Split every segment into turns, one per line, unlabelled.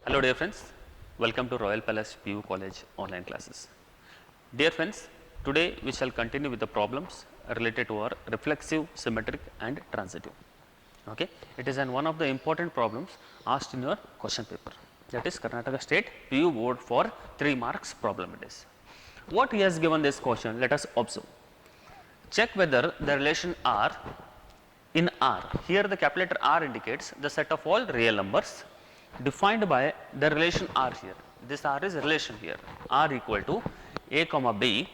Hello dear friends, welcome to Royal Palace PU College online classes. Dear friends, today we shall continue with the problems related to our reflexive, symmetric and transitive. Okay. It is one of the important problems asked in your question paper, that is Karnataka State PU Board for 3 marks problem it is. What he has given this question, let us observe. Check whether the relation R in R, here the calculator R indicates the set of all real numbers defined by the relation R here. This R is relation here, R equal to A comma B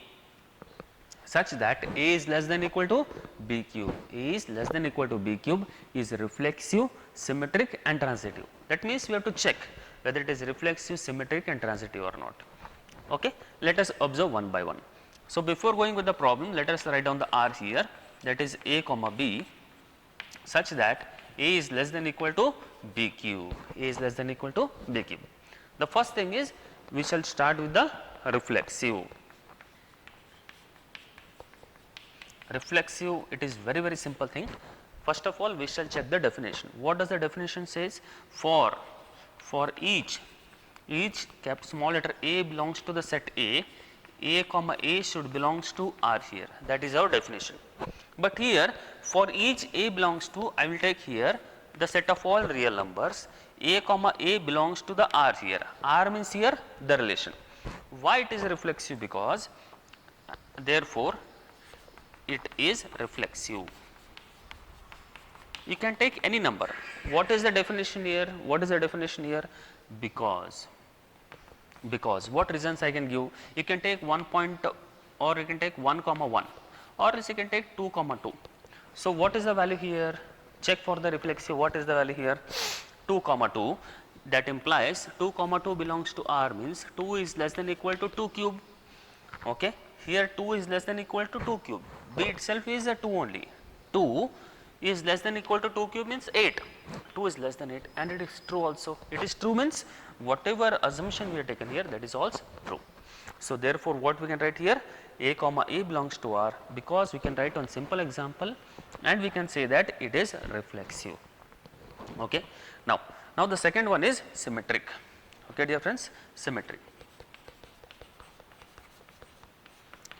such that A is less than equal to B cube. A is less than equal to B cube is reflexive, symmetric and transitive. That means we have to check whether it is reflexive, symmetric and transitive or not. Okay. Let us observe one by one. So, before going with the problem, let us write down the R here, that is A comma B such that A is less than equal to B cube. A is less than equal to B cube. The first thing is we shall start with the reflexive. Reflexive, it is very simple thing. First of all, we shall check the definition. What does the definition says? For each small letter A belongs to the set A comma A should belongs to R here. That is our definition. But here for each A belongs to, I will take here the set of all real numbers, A comma A belongs to the R here. R means here the relation. Why it is reflexive? Because therefore it is reflexive. You can take any number. What is the definition here? What is the definition here? Because what reasons I can give? You can take 1 point or you can take 1 comma 1 or else you can take 2 comma 2. So, what is the value here? Check for the reflexive, what is the value here? 2 comma 2, that implies 2 comma 2 belongs to R, means 2 is less than equal to 2 cube. Okay. Here 2 is less than equal to 2 cube, B itself is a 2 only. 2 is less than equal to 2 cube means 8, 2 is less than 8 and it is true also. It is true means whatever assumption we have taken here, that is also true. So, therefore, what we can write here? A comma A belongs to R, because we can write one simple example and we can say that it is reflexive. Okay. Now the second one is symmetric. Okay, dear friends, symmetric.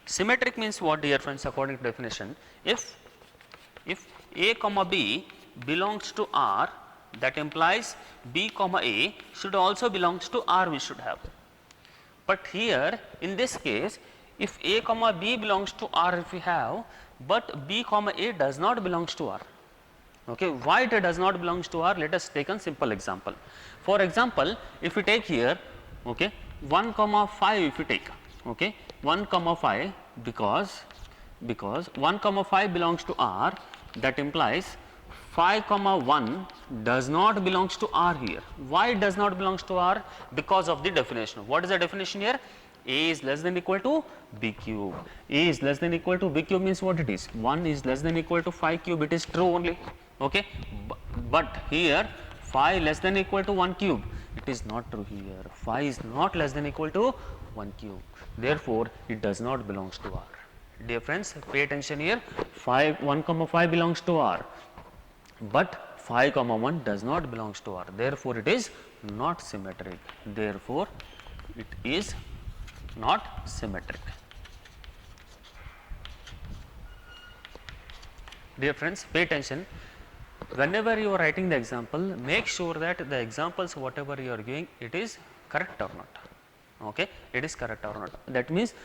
Symmetric means what, dear friends, according to definition? If A comma B belongs to R, that implies B comma A should also belongs to R, we should have. But here in this case, if A comma B belongs to R, if we have, but B comma A does not belongs to R. Okay. Why it does not belongs to R? Let us take a simple example. For example, if we take here, okay, 1 comma 5 if we take, okay, 1 comma 5, because 1 comma 5 belongs to R, that implies 5 comma 1 does not belongs to R here. Why it does not belongs to R? Because of the definition. What is the definition here? A is less than equal to B cube. A is less than equal to B cube means what it is? 1 is less than equal to 5 cube, it is true only. Okay. But here 5 less than equal to 1 cube, it is not true here. 5 is not less than equal to 1 cube. Therefore, it does not belongs to R. Dear friends, pay attention here. 1 comma 5 belongs to R, but 5 comma 1 does not belongs to R. Therefore, it is not symmetric. Therefore, it is not symmetric. Dear friends, pay attention. Whenever you are writing the example, make sure that the examples whatever you are giving, it is correct or not. Okay, it is correct or not. That means,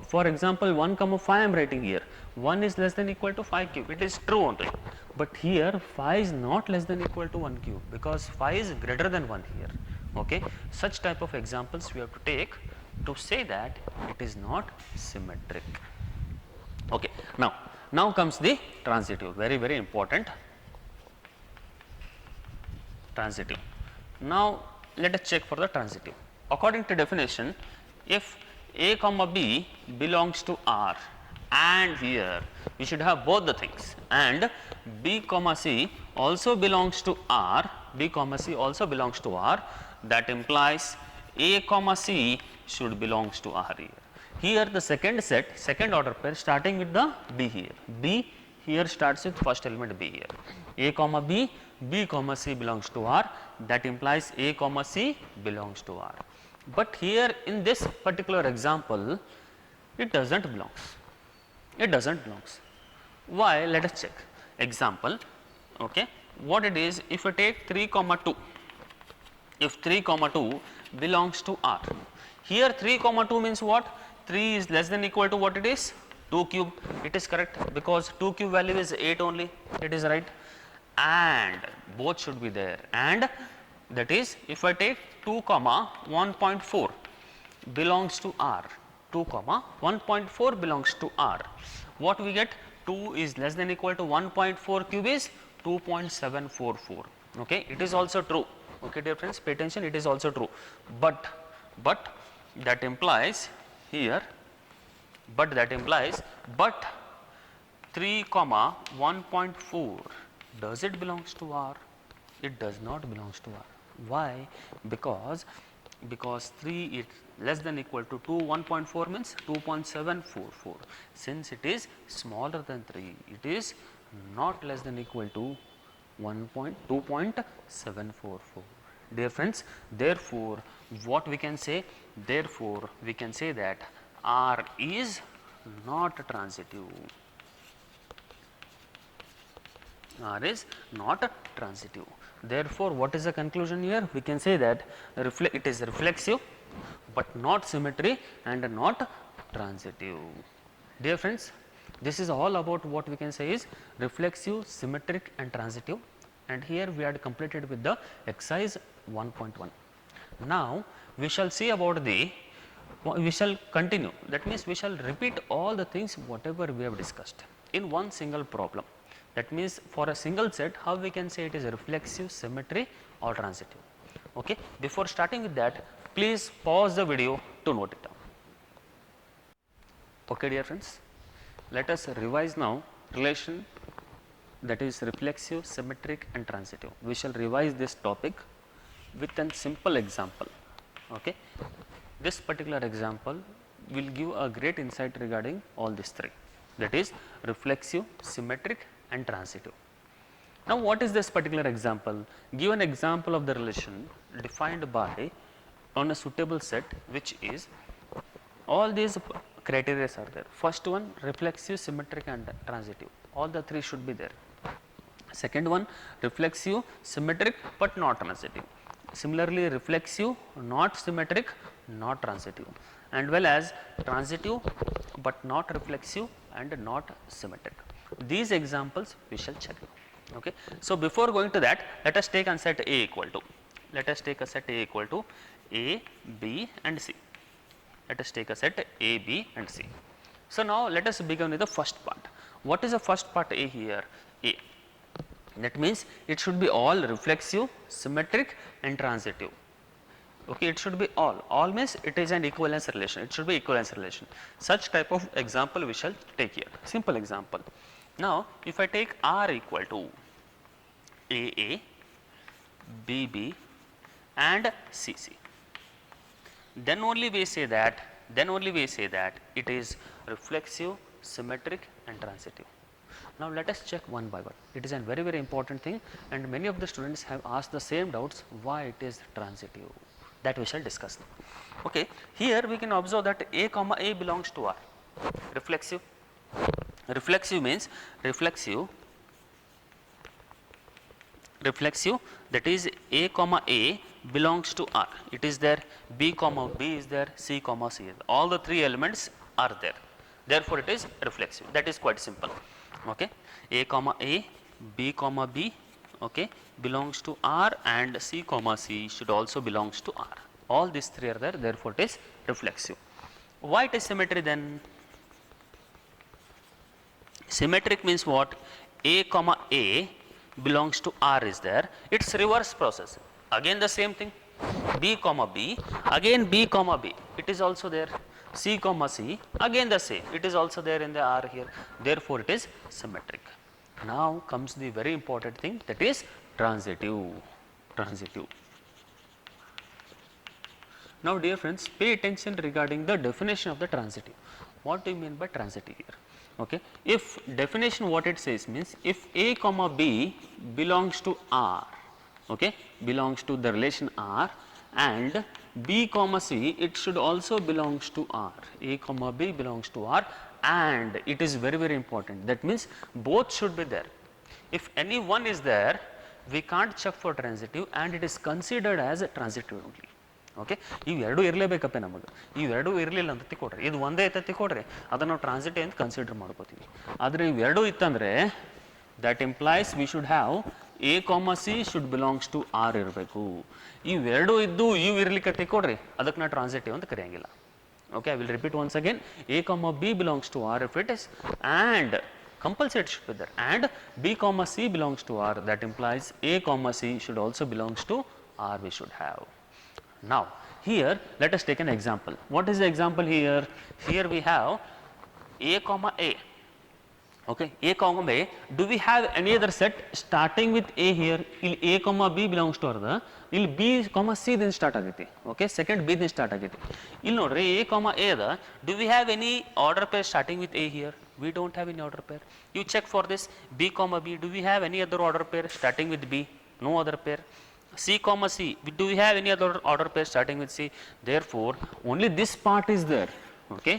for example, 1 comma 5 I am writing here, 1 is less than equal to 5 cube, it is true only. But here 5 is not less than equal to 1 cube, because 5 is greater than 1 here. Okay. Such type of examples we have to take to say that it is not symmetric. Okay. Now comes the transitive, very important. Transitive. Now let us check for the transitive. According to definition, if A comma B belongs to R, and here we should have both the things, and B comma C also belongs to R, B comma C also belongs to R, that implies A comma C should belongs to R here. Here the second set, second order pair starting with the B here. B here starts with first element B here. A comma B B comma C belongs to R, that implies A comma C belongs to R. But here in this particular example, it does not belongs. It does not belongs. Why? Let us check. Example, okay, what it is, if I take 3 comma 2, if 3 comma 2 belongs to R, here 3 comma 2 means what? 3 is less than equal to what it is? 2 cube. It is correct because 2 cube value is 8 only, it is right, and both should be there, and that is if I take 2 comma 1.4 belongs to R, 2 comma 1.4 belongs to R, what we get? 2 is less than equal to 1.4 cube is 2.744. Okay, it is also true. Okay, dear friends, pay attention, it is also true, but that implies here, but 3 comma 1.4, does it belongs to R? It does not belongs to R. Why? Because 3 is less than equal to 2, 1.4 means 2.744. Since it is smaller than 3, it is not less than equal to 2.744. Dear friends, therefore, what we can say? Therefore, we can say that R is not transitive. R is not transitive. Therefore, what is the conclusion here? We can say that it is reflexive, but not symmetry and not transitive. Dear friends, this is all about what we can say is reflexive, symmetric and transitive, and here we had completed with the exercise 1.1. Now, we shall see about we shall continue, that means we shall repeat all the things whatever we have discussed in one single problem. That means for a single set, how we can say it is reflexive, symmetry or transitive. Okay. Before starting with that, please pause the video to note it down. Okay, dear friends, let us revise now relation, that is reflexive, symmetric and transitive. We shall revise this topic with a simple example. Okay. This particular example will give a great insight regarding all these three, that is reflexive, symmetric and transitive. Now, what is this particular example? Give an example of the relation defined by on a suitable set, which is all these criteria are there. First one, reflexive, symmetric and transitive, all the three should be there. Second one, reflexive, symmetric but not transitive. Similarly, reflexive, not symmetric, not transitive, and well as transitive but not reflexive and not symmetric. These examples we shall check. Okay. So, before going to that, let us take a set A equal to, let us take a set A equal to A, B and C. Let us take a set A, B and C. So, now let us begin with the first part. What is the first part A here? A. That means it should be all reflexive, symmetric and transitive. Okay, it should be all means it is an equivalence relation, it should be equivalence relation. Such type of example we shall take here, simple example. Now, if I take R equal to AA, BB and CC, then only we say that it is reflexive, symmetric and transitive. Now, let us check one by one. It is a very, very important thing, and many of the students have asked the same doubts why it is transitive, that we shall discuss now. Okay. Here we can observe that A comma A belongs to R. Reflexive. Reflexive means reflexive, that is A comma A belongs to R. It is there, B comma B is there, C comma C is there. All the three elements are there. Therefore, it is reflexive. That is quite simple. Okay. A comma A, B comma B, okay, belongs to R, and C comma C should also belongs to R. All these three are there. Therefore, it is reflexive. Why it is symmetry then? Symmetric means what? A comma A belongs to R is there. It's reverse process. Again the same thing. B comma B, again B comma B, it is also there. C comma C, again the same, it is also there in the R here. Therefore, it is symmetric. Now comes the very important thing, that is transitive. Now, dear friends, pay attention regarding the definition of the transitive. What do you mean by transitive here? Okay. If definition what it says means if A comma B belongs to R, okay, belongs to the relation R, and B comma C it should also belongs to R. A comma B belongs to R and it is very very important, that means both should be there. If any one is there we can't check for transitive and it is considered as a transitive only. Okay, ಇವೆರಡೂ ಇರಲೇಬೇಕಪ್ಪ ನಮಗೆ. ಇವೆರಡೂ ಇರಲಿಲ್ಲ ಅಂತ ತಿಳ್ಕೊಡ್ರಿ, ಇದು ಒಂದೇ ಐತೆ ತಿಳ್ಕೊಡ್ರಿ, ಅದನ್ನು ನಾವು ಟ್ರಾನ್ಸಿಟಿವ್ ಅಂತ ಕನ್ಸಿಡರ್ ಮಾಡ್ಕೋತೀವಿ. ಆದರೆ ಇವೆರಡೂ ಇತ್ತಂದರೆ that implies we should have A comma C should belongs to R ಇರಬೇಕು. ಇವೆರಡೂ ಇದ್ದು ಇವು ಇರ್ಲಿಕ್ಕೆ ತಿಳ್ಕೊಡ್ರಿ, ಅದಕ್ಕೆ ನಾವು ಟ್ರಾನ್ಸಿಟಿವ್ ಅಂತ ಕರೆಯಂಗಿಲ್ಲ. Okay, I will repeat once again. A comma B belongs to R if it is and compulsory should be there, and B comma C belongs to R, that implies A comma C should also belongs to R we should have. Now here let us take an example. What is the example here? Here we have A comma A. Okay, A comma A. Do we have any other set starting with A here? ಇಲ್ಲಿ A comma B belongs to R the, ಇಲ್ಲಿ B comma C din start ಆಗೈತಿ. Okay, second B din start ಆಗೈತಿ. ಇಲ್ಲಿ ನೋಡ್ರಿ A comma A the, do we have any order pair starting with A here? We don't have any order pair. You check for this B comma B. Do we have any other order pair starting with B? No other pair. C comma C. Do we have any other order pair starting with C? Therefore, only this part is there. Okay,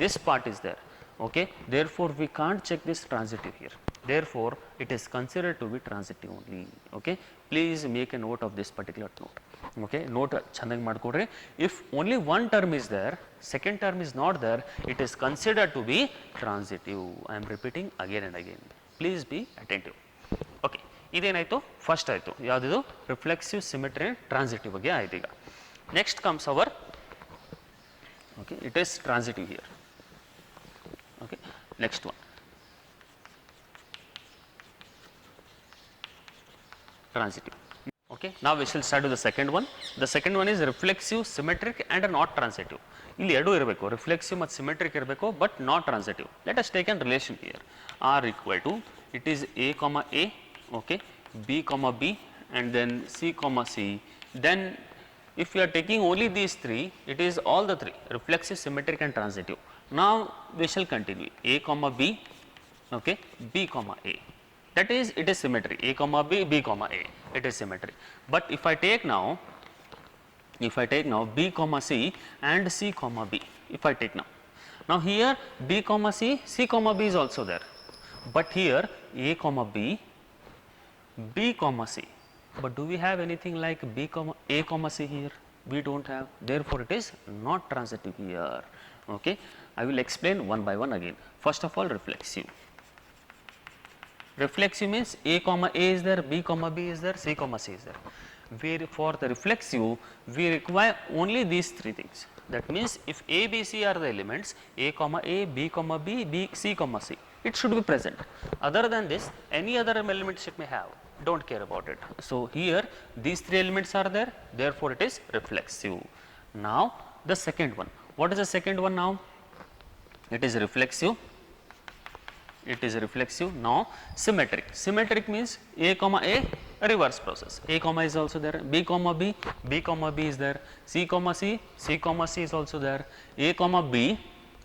this part is there. Okay, therefore we can't check this transitive here. Therefore, it is considered to be transitive only. Okay, please make a note of this particular note. Okay, note chandaಗಿ ಮಾಡ್ಕೊಡ್ರಿ. If only one term is there, second term is not there, it is considered to be transitive. I am repeating again and again. Please be attentive. Okay, ಇದೇನಾಯಿತು? First ಆಯಿತು ಯಾವುದಿದು? Reflexive, symmetry, transitive ಬಗ್ಗೆ ಆಯ್ತು. ಈಗ next comes our, okay, it is transitive here. Okay, next one, transitive. Okay, now we shall start with the second one. The second one is reflexive, symmetric and not transitive. ಇಲ್ಲಿ ಎರಡು ಇರಬೇಕು, reflexive ಮತ್ತು symmetric ಇರಬೇಕು, but not transitive. Let us take an relation here. R equal to it is A comma A, okay, B comma B and then C comma C. Then if you are taking only these three, it is all the three, reflexive, symmetric and transitive. Now we shall continue A comma B, okay, B comma A, that is it is symmetry. A comma B, B comma A, it is symmetry. But if I take now B comma C and C comma B, if I take now here B comma C, C comma B is also there, but here A comma B, B comma C, but do we have anything like B comma A comma C here? We don't have, therefore it is not transitive here. Okay, I will explain one by one again. First of all, reflexive. Reflexive means A comma A is there, B comma B is there, C comma C is there. Where for the reflexive we require only these three things. That means if A, B, C are the elements, A comma A, B comma B, B, C comma C, it should be present. Other than this, any other elements it may have, don't care about it. So here these three elements are there, therefore it is reflexive. Now the second one, what is the second one now? It is reflexive. It is reflexive. Now symmetric. Symmetric means A comma A, reverse process. A comma is also there, B comma B, B comma B is there, C comma C, C comma C is also there, A comma B,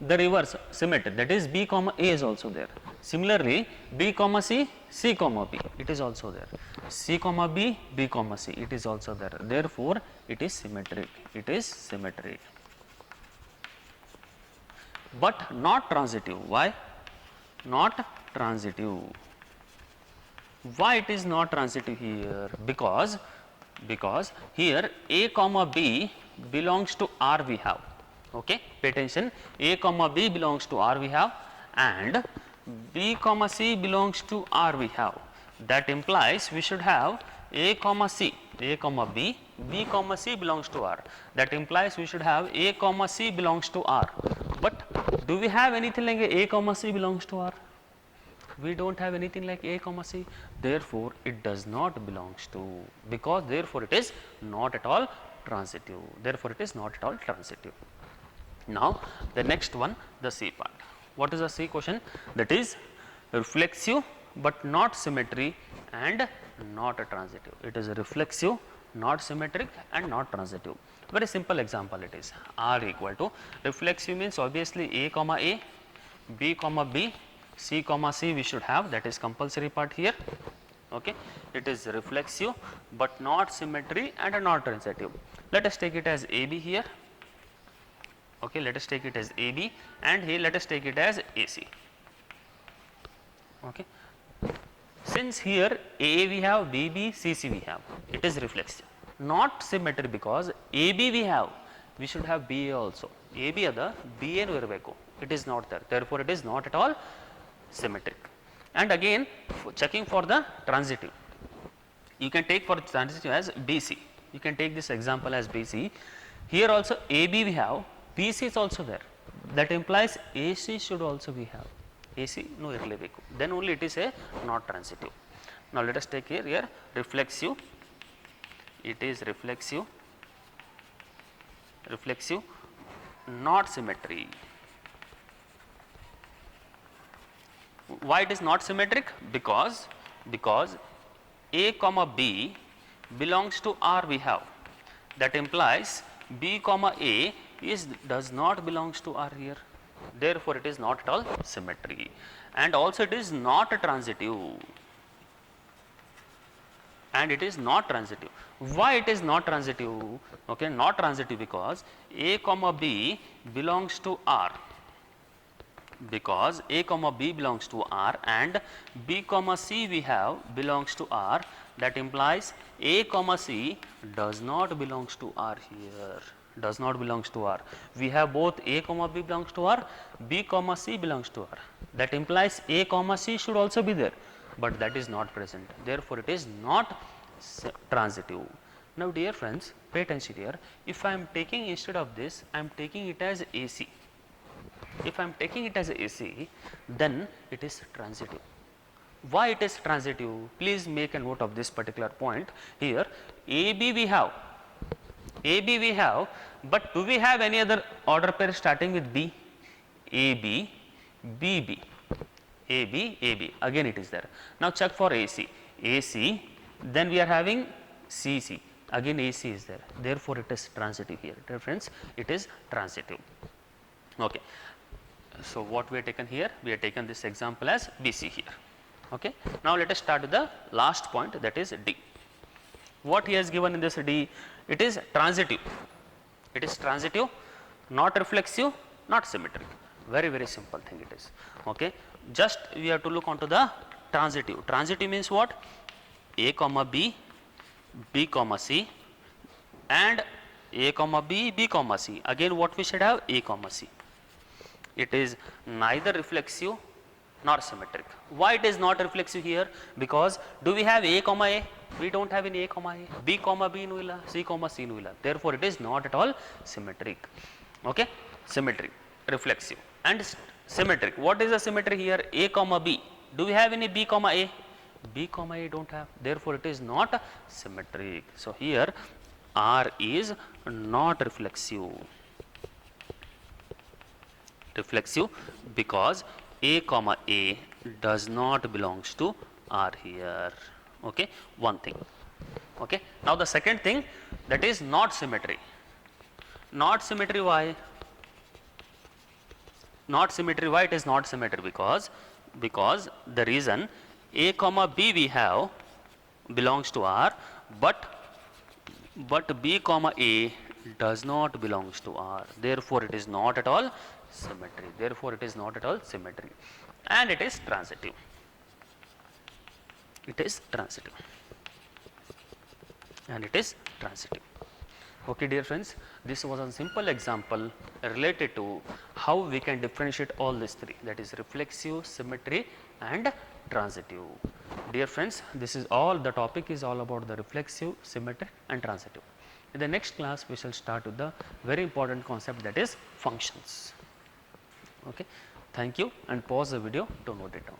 the reverse symmetry, that is B comma A is also there. Similarly B comma C, C comma B, it is also there, C comma B, B comma C, it is also there. Therefore it is symmetric. It is symmetric, but not transitive. Why not transitive? Why it is not transitive here? Because here A comma B belongs to R we have. Okay, pay attention. A comma B belongs to R we have, and B comma C belongs to R we have. That implies we should have A comma C, A comma B, B comma C belongs to R. That implies we should have A comma C belongs to R. But do we have anything like A comma C belongs to R? We don't have anything like A comma C. Therefore it does not belongs to, because therefore it is not at all transitive. Therefore it is not at all transitive. Now the next one, the C part. What is the C question? That is reflexive but not symmetry and not a transitive. It is a reflexive, not symmetric and not transitive. Very simple example it is. R equal to, reflexive means obviously A comma A, B comma B, C comma C we should have, that is compulsory part here. Okay. It is reflexive but not symmetry and not transitive. Let us take it as AB here. Okay, let us take it as AB, and here let us take it as AC. Okay. Since here AA we have, BB, CC we have, it is reflexive, not symmetry, because AB we have, we should have BA also. AB ada BA nu irbeku, it is not there, therefore it is not at all symmetric. And again checking for the transitive, you can take for transitive as BC, you can take this example as BC. Here also AB we have, BC is also there, that implies AC should also we have. AC no irlebeku, then only it is a not transitive. Now let us take here reflexive, it is reflexive, not symmetry. Why it is not symmetric? Because A comma B belongs to R we have, that implies B comma A does not belongs to R here, therefore it is not at all symmetry, and also it is not a transitive, and it is not transitive. Why it is not transitive? Okay, not transitive because A comma B belongs to R, because A comma B belongs to R and B comma C we have belongs to R, that implies A comma C does not belongs to R here, does not belongs to R. We have both A comma B belongs to R, B comma C belongs to R, that implies A comma C should also be there, but that is not present, therefore it is not transitive. Now dear friends, pay attention here, if I am taking instead of this, I am taking it as AC. If I am taking it as AC, then it is transitive. Why it is transitive? Please make a note of this particular point. Here AB we have, but do we have any other order pair starting with B? AB, BB, AB, AB, again it is there. Now check for AC, then we are having CC, again AC is there, therefore it is transitive here. Dear friends, it is transitive. Okay. So what we have taken here? We have taken this example as BC here. Okay. Now let us start with the last point, that is D. What he has given in this D? It is transitive. It is transitive, not reflexive, not symmetric. Very, very simple thing it is. Okay. Just we have to look onto the transitive. Transitive means what? A comma B, B comma C, and A comma B, B comma C. Again what we should have? A comma C. It is neither reflexive nor symmetric. Why it is not reflexive here? Because do we have A comma A? We don't have any A comma A. B comma B nu illa, C comma C nu illa. Therefore it is not at all symmetric. Okay, symmetric, reflexive and symmetric. What is the symmetry here? A comma B. Do we have any B comma A? B comma A don't have. Therefore it is not symmetric. So here R is not reflexive. Reflexive because A comma A does not belongs to R here. Okay, one thing. Okay. Now the second thing, that is not symmetry. Not symmetry, why? Not symmetry, why it is not symmetry? Because the reason A comma B we have belongs to R, but B comma A does not belongs to R. Therefore it is not at all symmetry. Therefore it is not at all symmetry, and it is transitive. It is transitive, and it is transitive. Okay, dear friends, this was a simple example related to how we can differentiate all these three, that is reflexive, symmetry and transitive. Dear friends, this is all, the topic is all about the reflexive, symmetric and transitive. In the next class we shall start with the very important concept, that is functions. Okay. Thank you, and pause the video to note it down.